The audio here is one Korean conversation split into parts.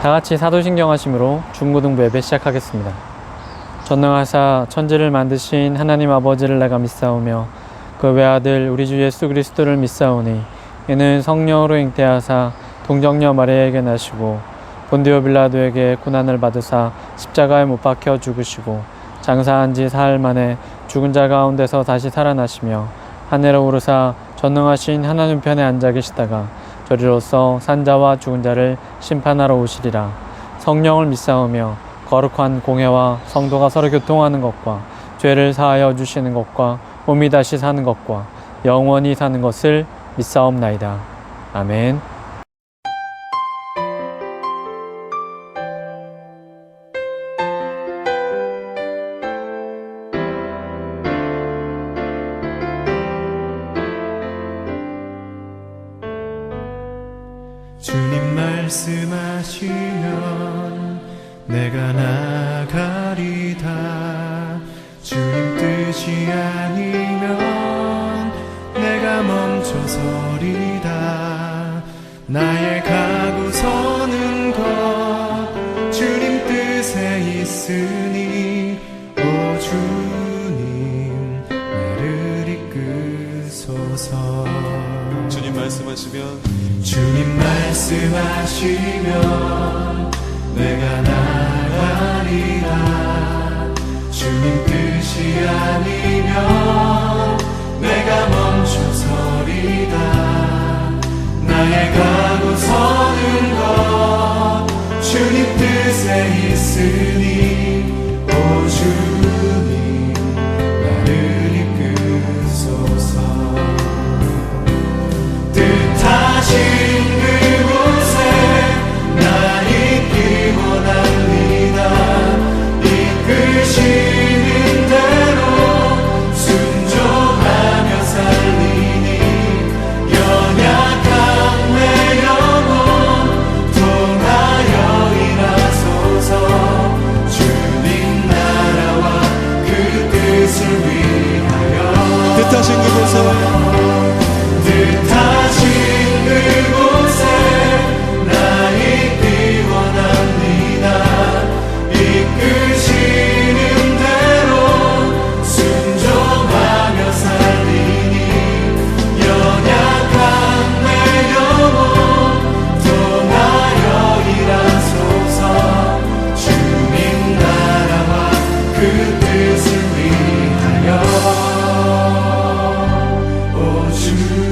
다같이 사도신경 하심으로 중고등부 예배 시작하겠습니다. 전능하사 천지를 만드신 하나님 아버지를 내가 믿사오며 그 외아들 우리 주 예수 그리스도를 믿사오니 이는 성령으로 잉태하사 동정녀 마리아에게 나시고 본디오 빌라도에게 고난을 받으사 십자가에 못 박혀 죽으시고 장사한 지 사흘 만에 죽은 자 가운데서 다시 살아나시며 하늘에 오르사 전능하신 하나님 편에 앉아 계시다가 저리로서 산자와 죽은 자를 심판하러 오시리라. 성령을 믿사오며 거룩한 공회와 성도가 서로 교통하는 것과 죄를 사하여 주시는 것과 몸이 다시 사는 것과 영원히 사는 것을 믿사옵나이다. 아멘. 주님 말씀하시면 내가 나가리다. 주님 뜻이 아니면 내가 멈춰서리다. 나의 가고 서는 것 주님 뜻에 있으니 오 주님 나를 이끄소서. 주님 말씀하시면 내가 나가리라. 주님 뜻이 아니면 내가 멈춰서리다. 나의 가고 서는 것 주님 뜻에 있으니 오 주님 나를 이끄소서. 뜻하신 그곳에 나 있기 원합니다. 이끄시는 대로 순종하며 살리니 연약한 내 영혼 통하여 일하소서. 주님 나라와 그 뜻을 위하여 뜻하신 그곳에 나 있기 원합니다. 이끄시는 대로 순종하며 살리니 연약한 내 영혼 통하여 일하소서. 주님 나라와 그 뜻을 위하여 오 주님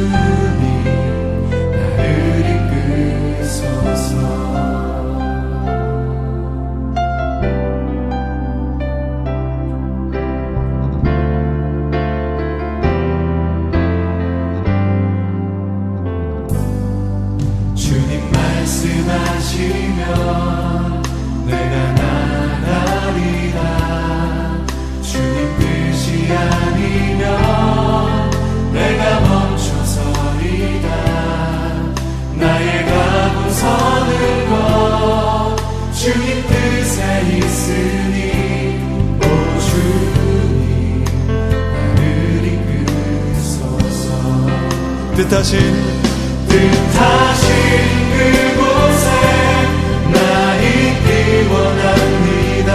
나를 이끄소서. 주님 말씀하시면 내가 나가리라. 주님 뜻이 아니면 내가 멈춰서리다. 나의 가고 서는 것 주님 뜻에 있으니 오 주님 나를 이끄소서. 뜻하신 그곳에 나 있기 원합니다.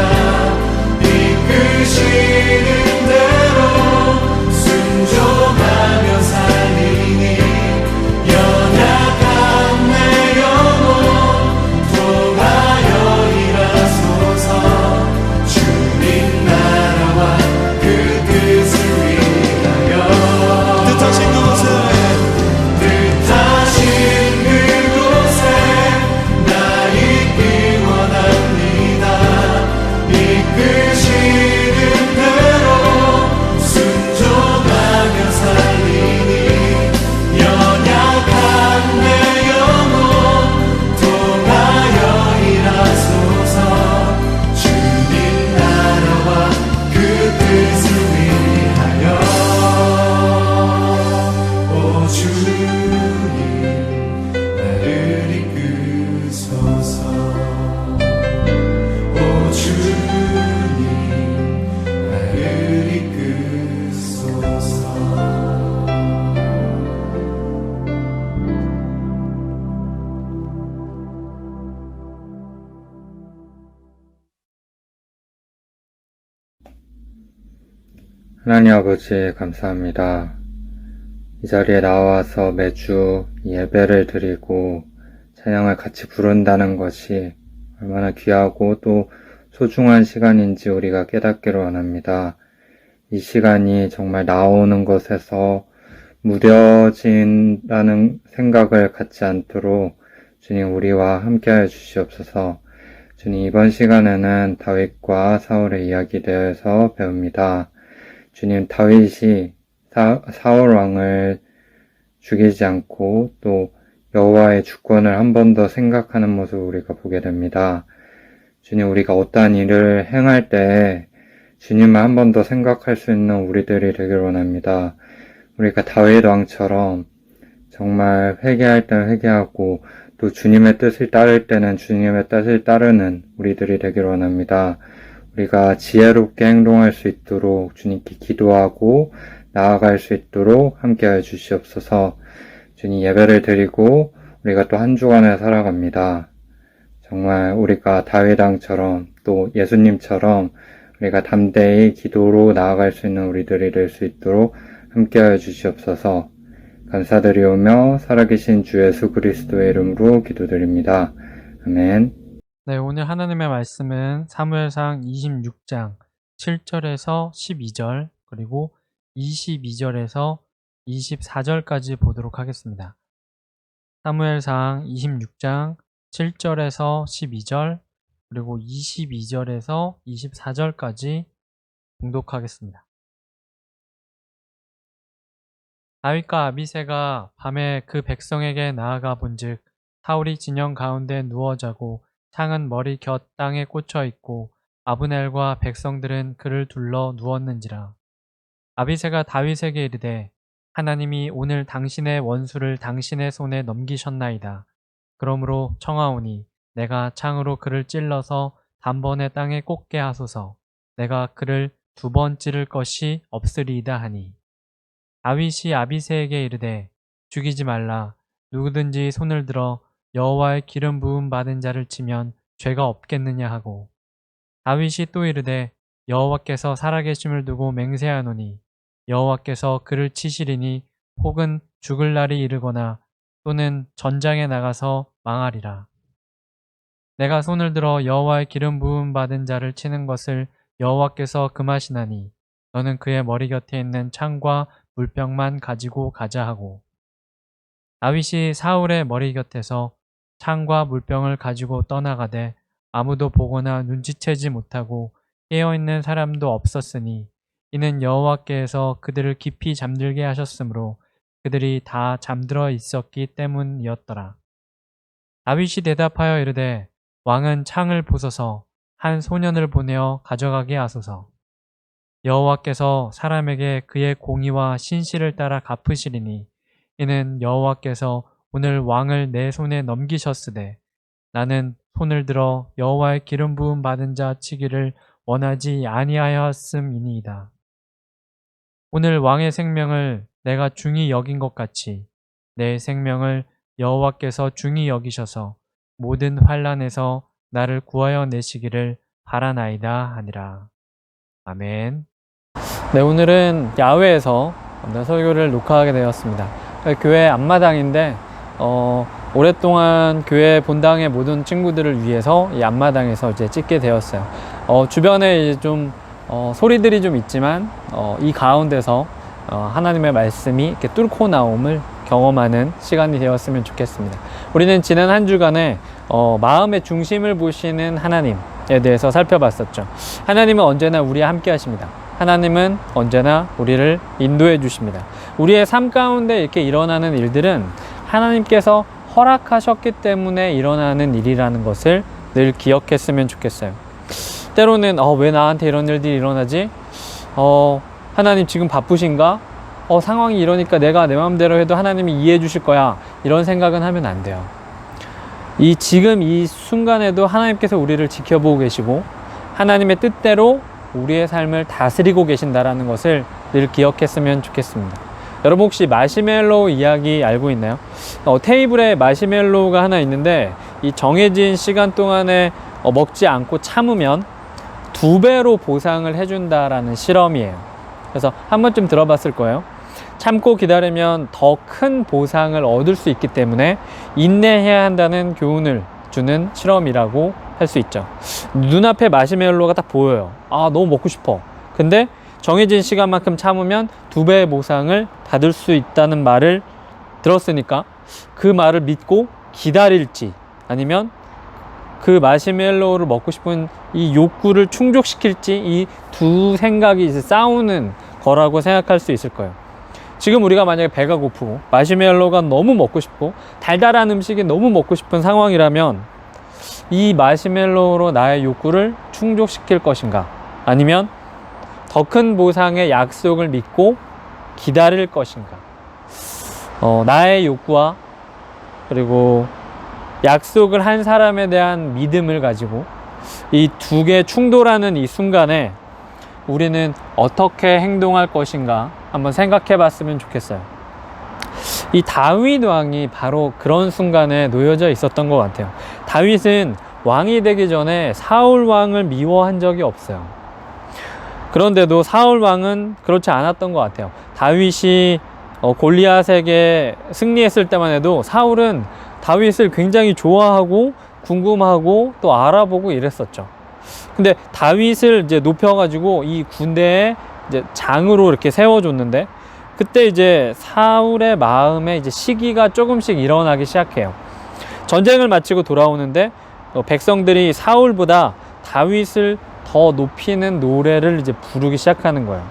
이끄시는 대로 순종하며 살리니 연약한 내 영혼 통하여 일하소서. 주님 나라와 그 뜻을 위하여 뜻하신 그곳에 하나님 아버지 감사합니다. 이 자리에 나와서 매주 예배를 드리고 찬양을 같이 부른다는 것이 얼마나 귀하고 또 소중한 시간인지 우리가 깨닫기를 원합니다. 이 시간이 정말 나오는 것에서 무뎌진다는 생각을 갖지 않도록 주님 우리와 함께하여 주시옵소서. 주님 이번 시간에는 다윗과 사울의 이야기되어서 배웁니다. 주님 다윗이 사울 왕을 죽이지 않고 또 여호와의 주권을 한 번 더 생각하는 모습을 우리가 보게 됩니다. 주님 우리가 어떠한 일을 행할 때 주님을 한 번 더 생각할 수 있는 우리들이 되길 원합니다. 우리가 다윗 왕처럼 정말 회개할 때는 회개하고 또 주님의 뜻을 따를 때는 주님의 뜻을 따르는 우리들이 되길 원합니다. 우리가 지혜롭게 행동할 수 있도록 주님께 기도하고 나아갈 수 있도록 함께하여 주시옵소서. 주님 예배를 드리고 우리가 또 한 주간을 살아갑니다. 정말 우리가 다윗 왕처럼 또 예수님처럼 우리가 담대히 기도로 나아갈 수 있는 우리들이 될 수 있도록 함께하여 주시옵소서. 감사드리오며 살아계신 주 예수 그리스도의 이름으로 기도드립니다. 아멘. 네, 오늘 하나님의 말씀은 사무엘상 26장 7절에서 12절 그리고 22절에서 24절까지 보도록 하겠습니다. 사무엘상 26장 7절에서 12절 그리고 22절에서 24절까지 봉독하겠습니다. 다윗과 아비새가 밤에 그 백성에게 나아가 본즉 사울이 진영 가운데 누워 자고 창은 머리 곁 땅에 꽂혀 있고 아브넬과 백성들은 그를 둘러 누웠는지라. 아비새가 다윗에게 이르되 하나님이 오늘 당신의 원수를 당신의 손에 넘기셨나이다. 그러므로 청하오니 내가 창으로 그를 찔러서 단번에 땅에 꽂게 하소서. 내가 그를 2번 찌를 것이 없으리이다 하니. 다윗이 아비새에게 이르되 죽이지 말라. 누구든지 손을 들어 여호와의 기름 부음 받은 자를 치면 죄가 없겠느냐 하고. 다윗이 또 이르되 여호와께서 살아계심을 두고 맹세하노니 여호와께서 그를 치시리니 혹은 죽을 날이 이르거나 또는 전장에 나가서 망하리라. 내가 손을 들어 여호와의 기름 부음 받은 자를 치는 것을 여호와께서 금하시나니 너는 그의 머리 곁에 있는 창과 물병만 가지고 가자 하고. 다윗이 사울의 머리 곁에서 창과 물병을 가지고 떠나가되 아무도 보거나 눈치채지 못하고 깨어있는 사람도 없었으니 이는 여호와께서 그들을 깊이 잠들게 하셨으므로 그들이 다 잠들어 있었기 때문이었더라. 다윗이 대답하여 이르되 왕은 창을 부숴서 한 소년을 보내어 가져가게 하소서. 여호와께서 사람에게 그의 공의와 신실을 따라 갚으시리니 이는 여호와께서 오늘 왕을 내 손에 넘기셨으되 나는 손을 들어 여호와의 기름 부음 받은 자 치기를 원하지 아니하였음이니이다. 오늘 왕의 생명을 내가 중히 여긴 것 같이 내 생명을 여호와께서 중히 여기셔서 모든 환난에서 나를 구하여 내시기를 바라나이다 하니라. 아멘. 네, 오늘은 야외에서 설교를 녹화하게 되었습니다. 교회 앞마당인데 오랫동안 교회 본당의 모든 친구들을 위해서 이 앞마당에서 이제 찍게 되었어요. 주변에 좀 소리들이 좀 있지만 이 가운데서 하나님의 말씀이 이렇게 뚫고 나옴을 경험하는 시간이 되었으면 좋겠습니다. 우리는 지난 한 주간에 마음의 중심을 보시는 하나님에 대해서 살펴봤었죠. 하나님은 언제나 우리와 함께 하십니다. 하나님은 언제나 우리를 인도해 주십니다. 우리의 삶 가운데 이렇게 일어나는 일들은 하나님께서 허락하셨기 때문에 일어나는 일이라는 것을 늘 기억했으면 좋겠어요. 때로는 왜 나한테 이런 일들이 일어나지? 하나님 지금 바쁘신가? 상황이 이러니까 내가 내 마음대로 해도 하나님이 이해해 주실 거야. 이런 생각은 하면 안 돼요. 지금 이 순간에도 하나님께서 우리를 지켜보고 계시고 하나님의 뜻대로 우리의 삶을 다스리고 계신다라는 것을 늘 기억했으면 좋겠습니다. 여러분 혹시 마시멜로우 이야기 알고 있나요? 테이블에 마시멜로우가 하나 있는데 이 정해진 시간 동안에 먹지 않고 참으면 2배로 보상을 해준다라는 실험이에요. 그래서 한 번쯤 들어봤을 거예요. 참고 기다리면 더 큰 보상을 얻을 수 있기 때문에 인내해야 한다는 교훈을 주는 실험이라고 할 수 있죠. 눈앞에 마시멜로가 딱 보여요. 아, 너무 먹고 싶어. 근데 정해진 시간만큼 참으면 2배의 보상을 받을 수 있다는 말을 들었으니까 그 말을 믿고 기다릴지, 아니면 그 마시멜로우를 먹고 싶은 이 욕구를 충족시킬지, 이 두 생각이 이제 싸우는 거라고 생각할 수 있을 거예요. 지금 우리가 만약에 배가 고프고 마시멜로가 너무 먹고 싶고 달달한 음식이 너무 먹고 싶은 상황이라면 이 마시멜로우로 나의 욕구를 충족시킬 것인가, 아니면 더 큰 보상의 약속을 믿고 기다릴 것인가. 나의 욕구와 그리고 약속을 한 사람에 대한 믿음을 가지고 이 두 개 충돌하는 이 순간에 우리는 어떻게 행동할 것인가 한번 생각해 봤으면 좋겠어요. 이 다윗 왕이 바로 그런 순간에 놓여져 있었던 것 같아요. 다윗은 왕이 되기 전에 사울 왕을 미워한 적이 없어요. 그런데도 사울 왕은 그렇지 않았던 것 같아요. 다윗이 골리앗에게 승리했을 때만 해도 사울은 다윗을 굉장히 좋아하고 궁금하고 또 알아보고 이랬었죠. 근데 다윗을 이제 높여가지고 이 군대에 이제 장으로 이렇게 세워줬는데, 그때 이제 사울의 마음에 이제 시기가 조금씩 일어나기 시작해요. 전쟁을 마치고 돌아오는데 백성들이 사울보다 다윗을 더 높이는 노래를 이제 부르기 시작하는 거예요.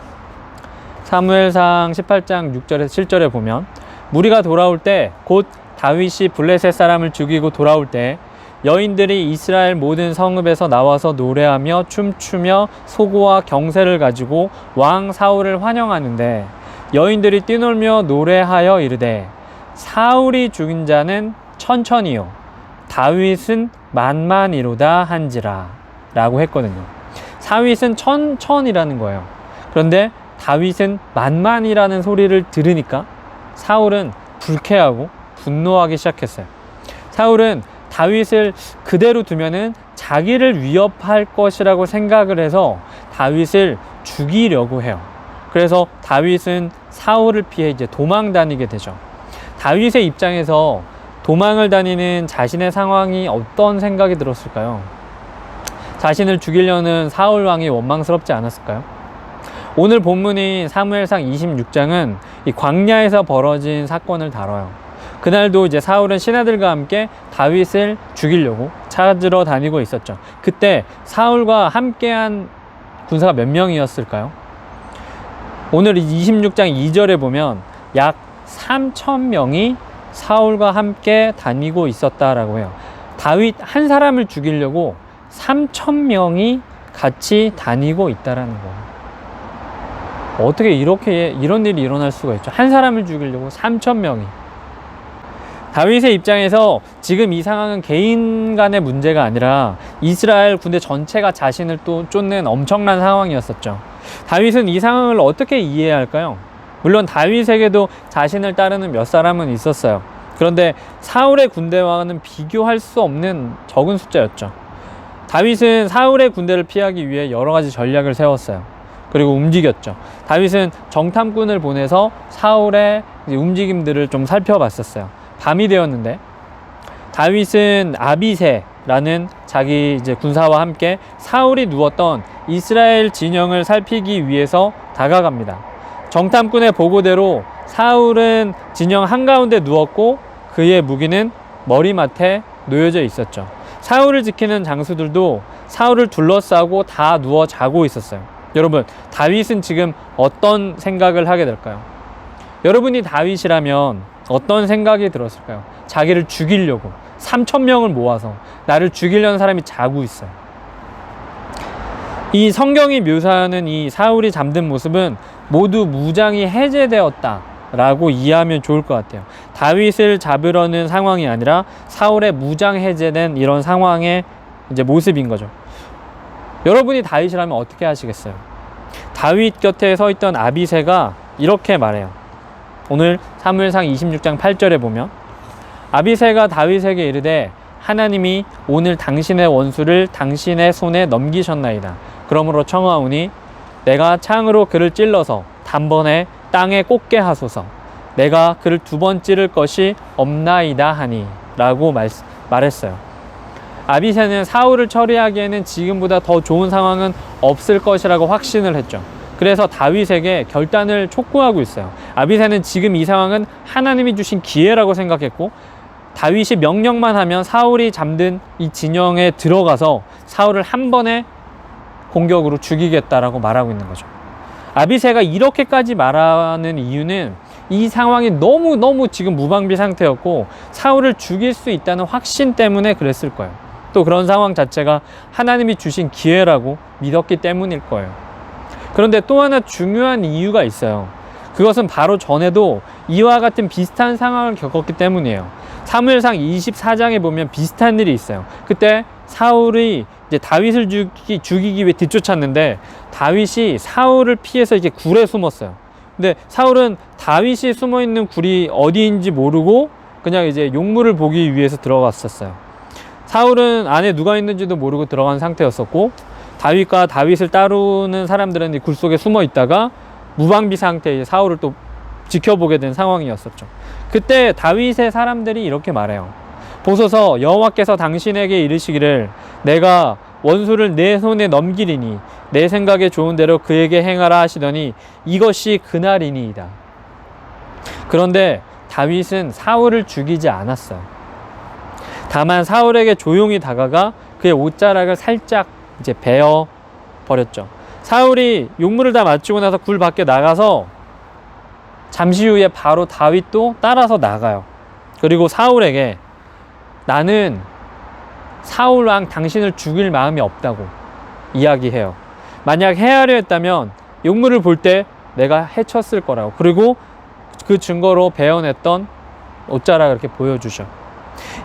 사무엘상 18장 6절에서 7절에 보면, 무리가 돌아올 때 곧 다윗이 블레셋 사람을 죽이고 돌아올 때 여인들이 이스라엘 모든 성읍에서 나와서 노래하며 춤추며 소고와 경새를 가지고 왕 사울을 환영하는데, 여인들이 뛰놀며 노래하여 이르되 사울이 죽인 자는 천천히요 다윗은 만만이로다 한지라 라고 했거든요. 다윗은 천천이라는 거예요. 그런데 다윗은 만만이라는 소리를 들으니까 사울은 불쾌하고 분노하기 시작했어요. 사울은 다윗을 그대로 두면은 자기를 위협할 것이라고 생각을 해서 다윗을 죽이려고 해요. 그래서 다윗은 사울을 피해 이제 도망 다니게 되죠. 다윗의 입장에서 도망을 다니는 자신의 상황이 어떤 생각이 들었을까요? 자신을 죽이려는 사울 왕이 원망스럽지 않았을까요? 오늘 본문인 사무엘상 26장은 이 광야에서 벌어진 사건을 다뤄요. 그날도 이제 사울은 신하들과 함께 다윗을 죽이려고 찾으러 다니고 있었죠. 그때 사울과 함께한 군사가 몇 명이었을까요? 오늘 26장 2절에 보면 약 3,000명이 사울과 함께 다니고 있었다라고 해요. 다윗 한 사람을 죽이려고 3,000명이 같이 다니고 있다라는 거예요. 어떻게 이런 일이 일어날 수가 있죠? 한 사람을 죽이려고 3,000명이. 다윗의 입장에서 지금 이 상황은 개인 간의 문제가 아니라 이스라엘 군대 전체가 자신을 또 쫓는 엄청난 상황이었었죠. 다윗은 이 상황을 어떻게 이해해야 할까요? 물론 다윗에게도 자신을 따르는 몇 사람은 있었어요. 그런데 사울의 군대와는 비교할 수 없는 적은 숫자였죠. 다윗은 사울의 군대를 피하기 위해 여러 가지 전략을 세웠어요. 그리고 움직였죠. 다윗은 정탐꾼을 보내서 사울의 움직임들을 좀 살펴봤었어요. 밤이 되었는데 다윗은 아비새라는 자기 이제 군사와 함께 사울이 누웠던 이스라엘 진영을 살피기 위해서 다가갑니다. 정탐꾼의 보고대로 사울은 진영 한가운데 누웠고 그의 무기는 머리맡에 놓여져 있었죠. 사울을 지키는 장수들도 사울을 둘러싸고 다 누워 자고 있었어요. 여러분, 다윗은 지금 어떤 생각을 하게 될까요? 여러분이 다윗이라면 어떤 생각이 들었을까요? 자기를 죽이려고 3,000명을 모아서 나를 죽이려는 사람이 자고 있어요. 이 성경이 묘사하는 이 사울이 잠든 모습은 모두 무장이 해제되었다라고 이해하면 좋을 것 같아요. 다윗을 잡으려는 상황이 아니라 사울의 무장 해제된 이런 상황의 이제 모습인 거죠. 여러분이 다윗이라면 어떻게 하시겠어요? 다윗 곁에 서 있던 아비새가 이렇게 말해요. 오늘 사무엘상 26장 8절에 보면, 아비새가 다윗에게 이르되 하나님이 오늘 당신의 원수를 당신의 손에 넘기셨나이다. 그러므로 청하오니 내가 창으로 그를 찔러서 단번에 땅에 꽂게 하소서. 내가 그를 2번 찌를 것이 없나이다 하니 라고 말했어요. 아비새는 사울을 처리하기에는 지금보다 더 좋은 상황은 없을 것이라고 확신을 했죠. 그래서 다윗에게 결단을 촉구하고 있어요. 아비새는 지금 이 상황은 하나님이 주신 기회라고 생각했고, 다윗이 명령만 하면 사울이 잠든 이 진영에 들어가서 사울을 한 번에 공격으로 죽이겠다라고 말하고 있는 거죠. 아비새가 이렇게까지 말하는 이유는 이 상황이 너무너무 지금 무방비 상태였고 사울을 죽일 수 있다는 확신 때문에 그랬을 거예요. 또 그런 상황 자체가 하나님이 주신 기회라고 믿었기 때문일 거예요. 그런데 또 하나 중요한 이유가 있어요. 그것은 바로 전에도 이와 같은 비슷한 상황을 겪었기 때문이에요. 사무엘상 24장에 보면 비슷한 일이 있어요. 그때 사울이 이제 다윗을 죽이기 위해 뒤쫓았는데 다윗이 사울을 피해서 이제 굴에 숨었어요. 근데 사울은 다윗이 숨어 있는 굴이 어디인지 모르고 그냥 이제 용물을 보기 위해서 들어갔었어요. 사울은 안에 누가 있는지도 모르고 들어간 상태였었고, 다윗과 다윗을 따르는 사람들은 이 굴 속에 숨어 있다가 무방비 상태에 사울을 또 지켜보게 된 상황이었었죠. 그때 다윗의 사람들이 이렇게 말해요. 보소서, 여호와께서 당신에게 이르시기를 내가 원수를 내 손에 넘기리니 내 생각에 좋은 대로 그에게 행하라 하시더니 이것이 그날이니이다. 그런데 다윗은 사울을 죽이지 않았어요. 다만 사울에게 조용히 다가가 그의 옷자락을 살짝 이제 베어 버렸죠. 사울이 용물을 다 마치고 나서 굴 밖에 나가서 잠시 후에 바로 다윗도 따라서 나가요. 그리고 사울에게 나는 사울 왕 당신을 죽일 마음이 없다고 이야기해요. 만약 해하려 했다면 용물을 볼 때 내가 해쳤을 거라고. 그리고 그 증거로 베어냈던 옷자락을 이렇게 보여주죠.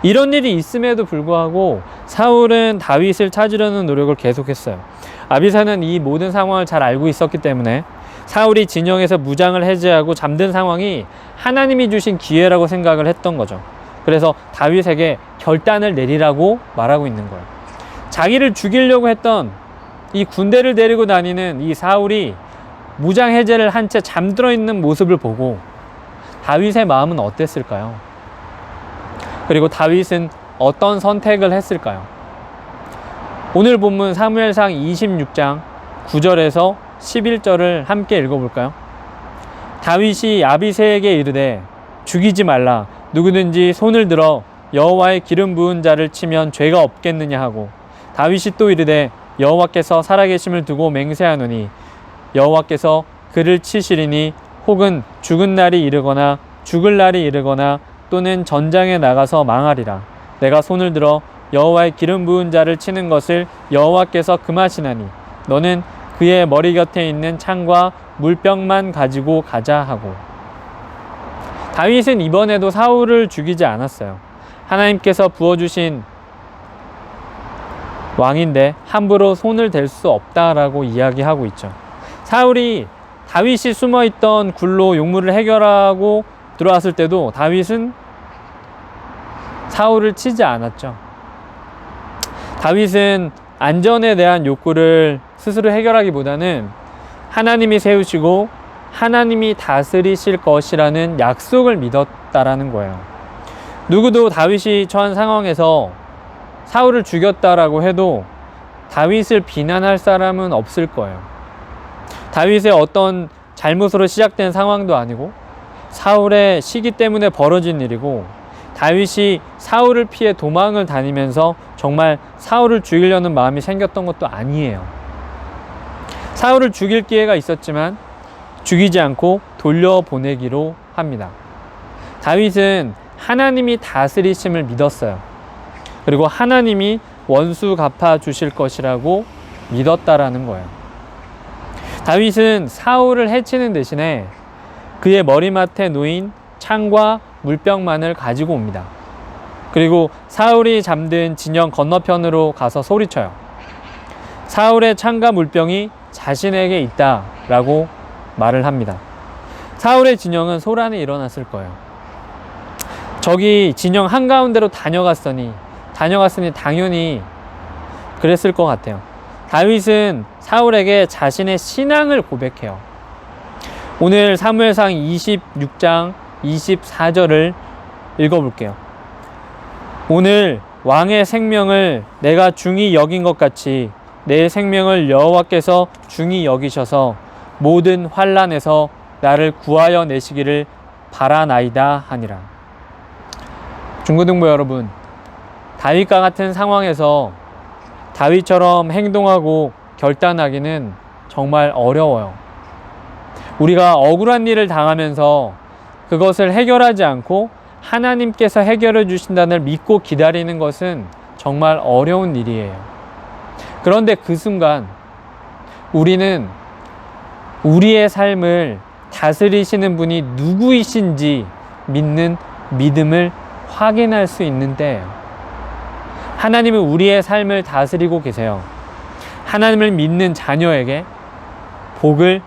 이런 일이 있음에도 불구하고 사울은 다윗을 찾으려는 노력을 계속했어요. 아비새는 이 모든 상황을 잘 알고 있었기 때문에 사울이 진영에서 무장을 해제하고 잠든 상황이 하나님이 주신 기회라고 생각을 했던 거죠. 그래서 다윗에게 결단을 내리라고 말하고 있는 거예요. 자기를 죽이려고 했던 이 군대를 데리고 다니는 이 사울이 무장 해제를 한 채 잠들어 있는 모습을 보고 다윗의 마음은 어땠을까요? 그리고 다윗은 어떤 선택을 했을까요? 오늘 본문 사무엘상 26장 9절에서 11절을 함께 읽어볼까요? 다윗이 아비새에게 이르되 죽이지 말라. 누구든지 손을 들어 여호와의 기름 부은 자를 치면 죄가 없겠느냐 하고, 다윗이 또 이르되 여호와께서 살아계심을 두고 맹세하노니 여호와께서 그를 치시리니 혹은 죽은 날이 이르거나 죽을 날이 이르거나 또는 전장에 나가서 망하리라. 내가 손을 들어 여호와의 기름 부은 자를 치는 것을 여호와께서 금하시나니 너는 그의 머리 곁에 있는 창과 물병만 가지고 가자 하고. 다윗은 이번에도 사울을 죽이지 않았어요. 하나님께서 부어주신 왕인데 함부로 손을 댈 수 없다라고 이야기하고 있죠. 사울이 다윗이 숨어있던 굴로 용물을 해결하고 들어왔을 때도 다윗은 사울을 치지 않았죠. 다윗은 안전에 대한 욕구를 스스로 해결하기보다는 하나님이 세우시고 하나님이 다스리실 것이라는 약속을 믿었다라는 거예요. 누구도 다윗이 처한 상황에서 사울을 죽였다라고 해도 다윗을 비난할 사람은 없을 거예요. 다윗의 어떤 잘못으로 시작된 상황도 아니고 사울의 시기 때문에 벌어진 일이고, 다윗이 사울을 피해 도망을 다니면서 정말 사울을 죽이려는 마음이 생겼던 것도 아니에요. 사울을 죽일 기회가 있었지만 죽이지 않고 돌려보내기로 합니다. 다윗은 하나님이 다스리심을 믿었어요. 그리고 하나님이 원수 갚아주실 것이라고 믿었다라는 거예요. 다윗은 사울을 해치는 대신에 그의 머리맡에 놓인 창과 물병만을 가지고 옵니다. 그리고 사울이 잠든 진영 건너편으로 가서 소리쳐요. 사울의 창과 물병이 자신에게 있다라고 말을 합니다. 사울의 진영은 소란이 일어났을 거예요. 저기 진영 한가운데로 다녀갔으니 당연히 그랬을 것 같아요. 다윗은 사울에게 자신의 신앙을 고백해요. 오늘 사무엘상 26장 24절을 읽어볼게요. 오늘 왕의 생명을 내가 중히 여긴 것 같이 내 생명을 여호와께서 중히 여기셔서 모든 환난에서 나를 구하여 내시기를 바라나이다 하니라. 중고등부 여러분, 다윗과 같은 상황에서 다윗처럼 행동하고 결단하기는 정말 어려워요. 우리가 억울한 일을 당하면서 그것을 해결하지 않고 하나님께서 해결해 주신다는 믿고 기다리는 것은 정말 어려운 일이에요. 그런데 그 순간 우리는 우리의 삶을 다스리시는 분이 누구이신지 믿는 믿음을 확인할 수 있는 때예요. 하나님은 우리의 삶을 다스리고 계세요. 하나님을 믿는 자녀에게 복을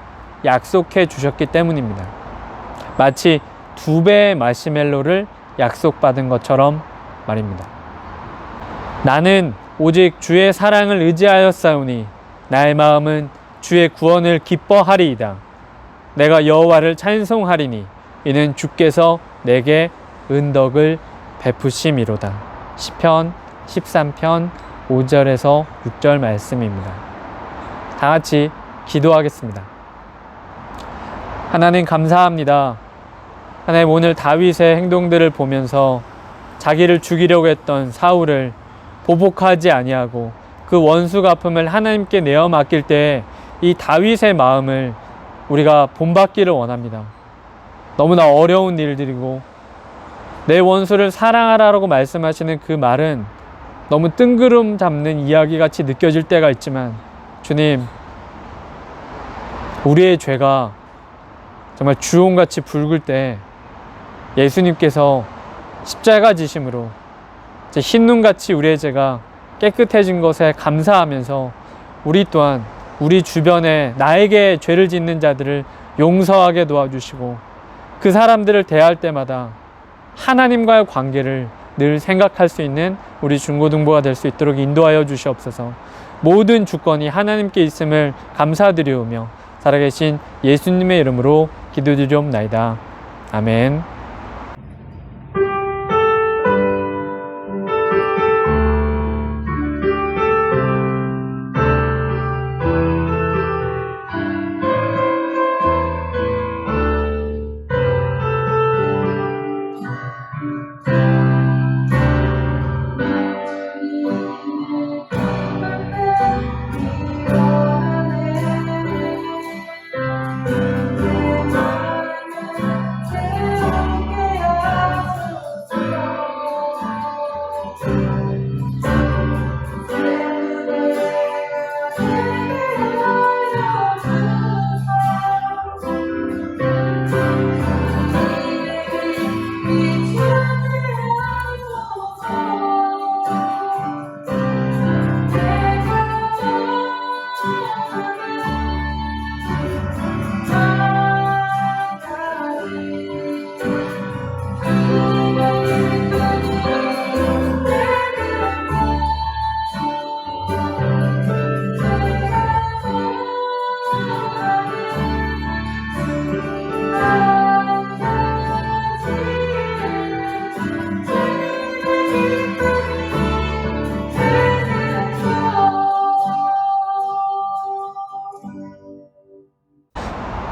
약속해 주셨기 때문입니다. 마치 2배의 마시멜로를 약속받은 것처럼 말입니다. 나는 오직 주의 사랑을 의지하여 싸우니 나의 마음은 주의 구원을 기뻐하리이다. 내가 여호와를 찬송하리니 이는 주께서 내게 은덕을 베푸심이로다. 시편 13편 5절에서 6절 말씀입니다. 다 같이 기도하겠습니다. 하나님 감사합니다. 하나님, 오늘 다윗의 행동들을 보면서 자기를 죽이려고 했던 사울을 보복하지 아니하고 그 원수 갚음을 하나님께 내어 맡길 때 이 다윗의 마음을 우리가 본받기를 원합니다. 너무나 어려운 일들이고 내 원수를 사랑하라고 말씀하시는 그 말은 너무 뜬구름 잡는 이야기 같이 느껴질 때가 있지만, 주님, 우리의 죄가 정말 주홍같이 붉을 때 예수님께서 십자가 지심으로 흰눈같이 우리의 죄가 깨끗해진 것에 감사하면서 우리 또한 우리 주변에 나에게 죄를 짓는 자들을 용서하게 도와주시고 그 사람들을 대할 때마다 하나님과의 관계를 늘 생각할 수 있는 우리 중고등부가 될 수 있도록 인도하여 주시옵소서. 모든 주권이 하나님께 있음을 감사드리오며 살아계신 예수님의 이름으로 기도드리옵나이다. 아멘.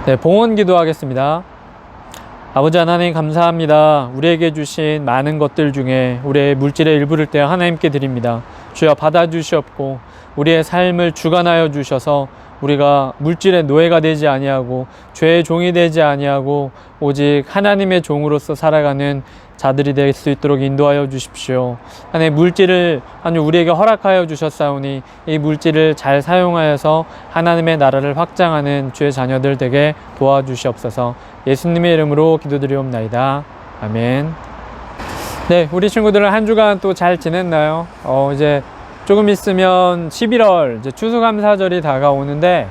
네, 봉헌 기도하겠습니다. 아버지 하나님 감사합니다. 우리에게 주신 많은 것들 중에 우리의 물질의 일부를 떼어 하나님께 드립니다. 주여 받아주시옵고 우리의 삶을 주관하여 주셔서 우리가 물질의 노예가 되지 아니하고 죄의 종이 되지 아니하고 오직 하나님의 종으로서 살아가는 자들이 될 수 있도록 인도하여 주십시오. 하나님, 물질을 우리에게 허락하여 주셨사오니 이 물질을 잘 사용하여서 하나님의 나라를 확장하는 주의 자녀들 되게 도와주시옵소서. 예수님의 이름으로 기도드리옵나이다. 아멘. 네, 우리 친구들은 한 주간 또 잘 지냈나요? 이제 조금 있으면 11월 이제 추수감사절이 다가오는데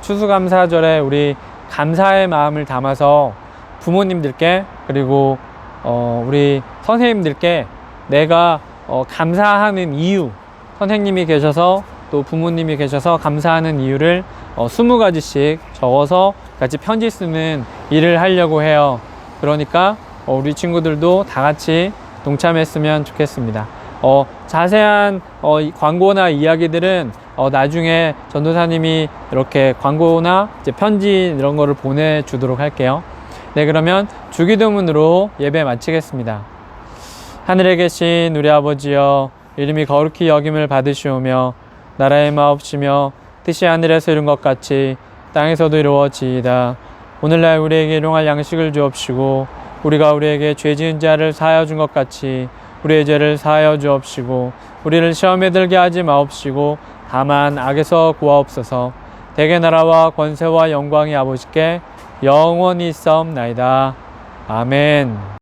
추수감사절에 우리 감사의 마음을 담아서 부모님들께 그리고 우리 선생님들께 내가 감사하는 이유, 선생님이 계셔서 또 부모님이 계셔서 감사하는 이유를 20가지씩 적어서 같이 편지 쓰는 일을 하려고 해요. 그러니까 우리 친구들도 다 같이 동참했으면 좋겠습니다. 자세한 광고나 이야기들은 나중에 전도사님이 이렇게 광고나 이제 편지 이런 거를 보내주도록 할게요. 네, 그러면 주기도문으로 예배 마치겠습니다. 하늘에 계신 우리 아버지여, 이름이 거룩히 여김을 받으시오며 나라의 마옵시며 뜻이 하늘에서 이룬 것 같이 땅에서도 이루어지이다. 오늘날 우리에게 일용할 양식을 주옵시고 우리가 우리에게 죄 지은 자를 사하여 준 것 같이 우리의 죄를 사하여 주옵시고 우리를 시험에 들게 하지 마옵시고 다만 악에서 구하옵소서. 대개 나라와 권세와 영광이 아버지께 영원히 있사옵나이다. 아멘.